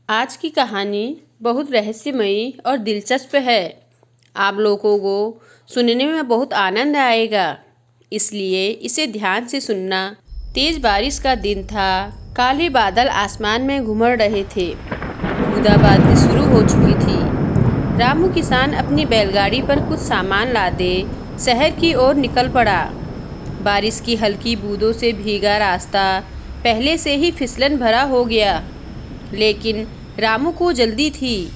आज की कहानी बहुत रहस्यमयी और दिलचस्प है। आप लोगों को सुनने में बहुत आनंद आएगा, इसलिए इसे ध्यान से सुनना। तेज बारिश का दिन था। काले बादल आसमान में घुमड़ रहे थे। बूंदाबांदी शुरू हो चुकी थी। रामू किसान अपनी बैलगाड़ी पर कुछ सामान लादे शहर की ओर निकल पड़ा। बारिश की हल्की बूंदों से भीगा रास्ता पहले से ही फिसलन भरा हो गया, लेकिन रामू को जल्दी थी।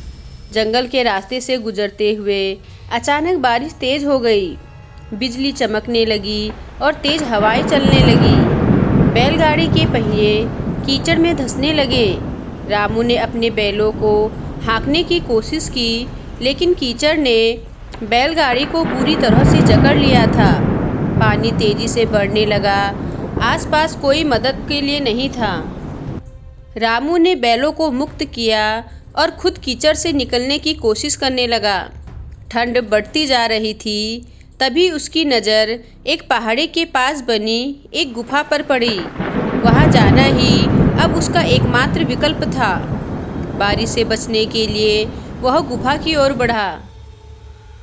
जंगल के रास्ते से गुजरते हुए अचानक बारिश तेज हो गई। बिजली चमकने लगी और तेज हवाएं चलने लगी। बैलगाड़ी के पहिए कीचड़ में धंसने लगे। रामू ने अपने बैलों को हाँकने की कोशिश की, लेकिन कीचड़ ने बैलगाड़ी को पूरी तरह से जकड़ लिया था। पानी तेजी से बढ़ने लगा। आसपास कोई मदद के लिए नहीं था। रामू ने बैलों को मुक्त किया और खुद कीचड़ से निकलने की कोशिश करने लगा। ठंड बढ़ती जा रही थी। तभी उसकी नज़र एक पहाड़ी के पास बनी एक गुफा पर पड़ी। वहां जाना ही अब उसका एकमात्र विकल्प था। बारिश से बचने के लिए वह गुफा की ओर बढ़ा।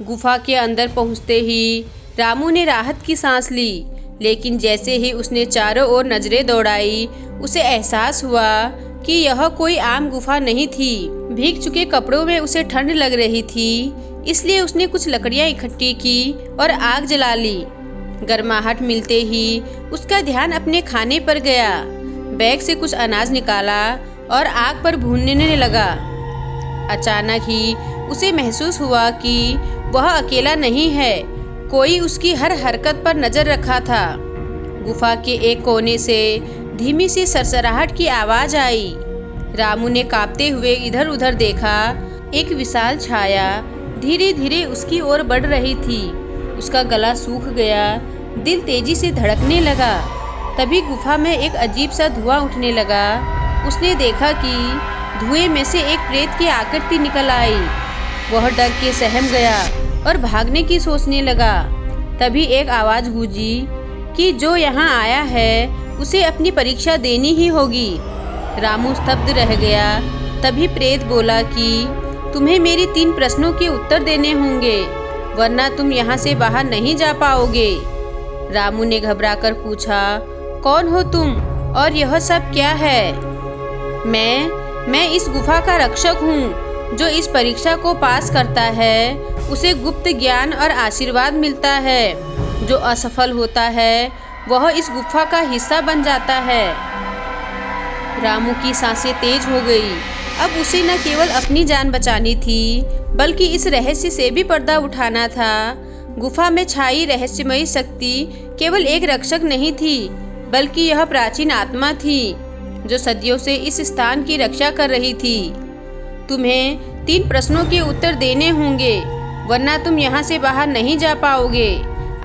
गुफा के अंदर पहुंचते ही रामू ने राहत की सांस ली, लेकिन जैसे ही उसने चारों ओर नजरें दौड़ाई, उसे एहसास हुआ कि यह कोई आम गुफा नहीं थी। भीग चुके कपड़ों में उसे ठंड लग रही थी, इसलिए उसने कुछ लकड़ियां इकट्ठी की और आग जला ली। गर्माहट मिलते ही उसका ध्यान अपने खाने पर गया। बैग से कुछ अनाज निकाला और आग पर भूनने लगा। अचानक ही उसे महसूस हुआ कि वह अकेला नहीं है। कोई उसकी हर हरकत पर नजर रखा था। गुफा के एक कोने से धीमी सी सरसराहट की आवाज आई। रामू ने कांपते हुए इधर उधर देखा। एक विशाल छाया धीरे धीरे उसकी ओर बढ़ रही थी। उसका गला सूख गया, दिल तेजी से धड़कने लगा। तभी गुफा में एक अजीब सा धुआं उठने लगा। उसने देखा कि धुएं में से एक प्रेत की आकृति निकल आई। वह डर के सहम गया और भागने की सोचने लगा। तभी एक आवाज गूंजी कि जो यहाँ आया है उसे अपनी परीक्षा देनी ही होगी। रामू स्तब्ध रह गया। तभी प्रेत बोला कि तुम्हें मेरी 3 प्रश्नों के उत्तर देने होंगे, वरना तुम यहाँ से बाहर नहीं जा पाओगे। रामू ने घबराकर पूछा, कौन हो तुम और यह सब क्या है? मैं इस गुफा का रक्षक हूँ। जो इस परीक्षा को पास करता है उसे गुप्त ज्ञान और आशीर्वाद मिलता है। जो असफल होता है वह इस गुफा का हिस्सा बन जाता है। रामू की सांसें तेज हो गई। अब उसे न केवल अपनी जान बचानी थी, बल्कि इस रहस्य से भी पर्दा उठाना था। गुफा में छाई रहस्यमयी शक्ति केवल एक रक्षक नहीं थी, बल्कि यह प्राचीन आत्मा थी जो सदियों से इस स्थान की रक्षा कर रही थी। तुम्हें 3 प्रश्नों के उत्तर देने होंगे, वरना तुम यहाँ से बाहर नहीं जा पाओगे।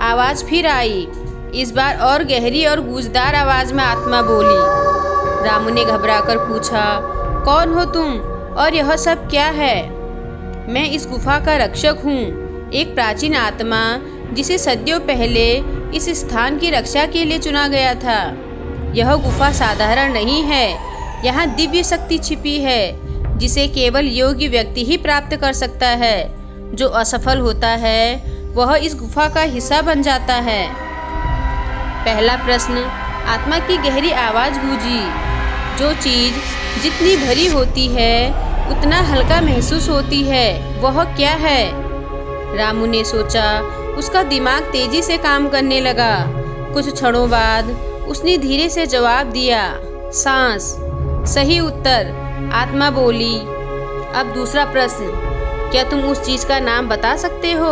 आवाज फिर आई। इस बार और गहरी और गूंजदार आवाज में आत्मा बोली। रामू ने घबराकर पूछा, कौन हो तुम और यह सब क्या है? मैं इस गुफा का रक्षक हूँ, एक प्राचीन आत्मा जिसे सदियों पहले इस स्थान की रक्षा के लिए चुना गया था। यह गुफा साधारण नहीं है। यहाँ दिव्य शक्ति छिपी है, जिसे केवल योग्य व्यक्ति ही प्राप्त कर सकता है। जो असफल होता है वह इस गुफा का हिस्सा बन जाता है। पहला प्रश्न। आत्मा की गहरी आवाज गूंजी। जो चीज जितनी भरी होती है उतना हल्का महसूस होती है, वह क्या है? रामू ने सोचा। उसका दिमाग तेजी से काम करने लगा। कुछ क्षणों बाद उसने धीरे से जवाब दिया, सांस। सही उत्तर, आत्मा बोली। अब दूसरा प्रश्न। क्या तुम उस चीज का नाम बता सकते हो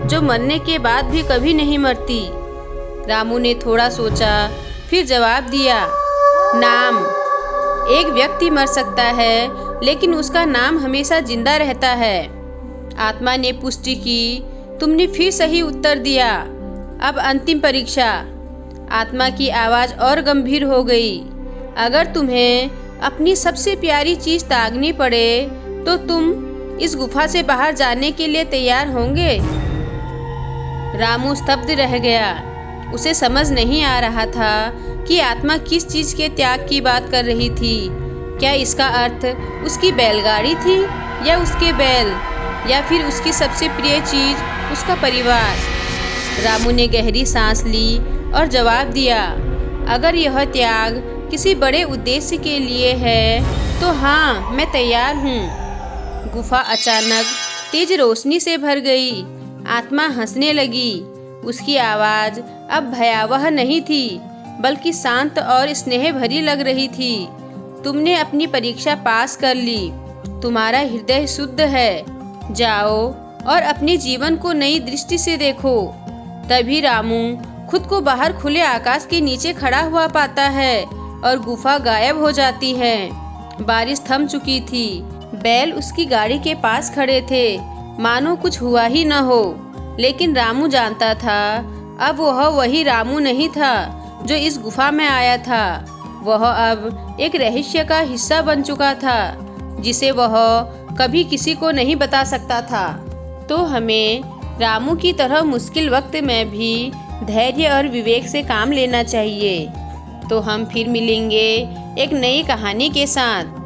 जो मरने के बाद भी कभी नहीं मरती? रामू ने थोड़ा सोचा, फिर जवाब दिया, नाम। एक व्यक्ति मर सकता है, लेकिन उसका नाम हमेशा जिंदा रहता है। आत्मा ने पुष्टि की। तुमने फिर सही उत्तर दिया। अब अंतिम परीक्षा। आत्मा की आवाज और गंभीर हो गई। अगर तुम्हें अपनी सबसे प्यारी चीज त्यागनी पड़े तो तुम इस गुफा से बाहर जाने के लिए तैयार होंगे? रामू स्तब्ध रह गया। उसे समझ नहीं आ रहा था कि आत्मा किस चीज के त्याग की बात कर रही थी। क्या इसका अर्थ उसकी बैलगाड़ी थी, या उसके बैल, या फिर उसकी सबसे प्रिय चीज उसका परिवार? रामू ने गहरी सांस ली और जवाब दिया, अगर यह त्याग किसी बड़े उद्देश्य के लिए है तो हाँ, मैं तैयार हूँ। गुफा अचानक तेज रोशनी से भर गई। आत्मा हंसने लगी। उसकी आवाज अब भयावह नहीं थी, बल्कि शांत और स्नेह भरी लग रही थी। तुमने अपनी परीक्षा पास कर ली। तुम्हारा हृदय शुद्ध है। जाओ और अपने जीवन को नई दृष्टि से देखो। तभी रामू खुद को बाहर खुले आकाश के नीचे खड़ा हुआ पाता है और गुफा गायब हो जाती है। बारिश थम चुकी थी। बैल उसकी गाड़ी के पास खड़े थे, मानो कुछ हुआ ही न हो। लेकिन रामू जानता था, अब वह वही रामू नहीं था जो इस गुफा में आया था। वह अब एक रहस्य का हिस्सा बन चुका था, जिसे वह कभी किसी को नहीं बता सकता था। तो हमें रामू की तरह मुश्किल वक्त में भी धैर्य और विवेक से काम लेना चाहिए। तो हम फिर मिलेंगे एक नई कहानी के साथ।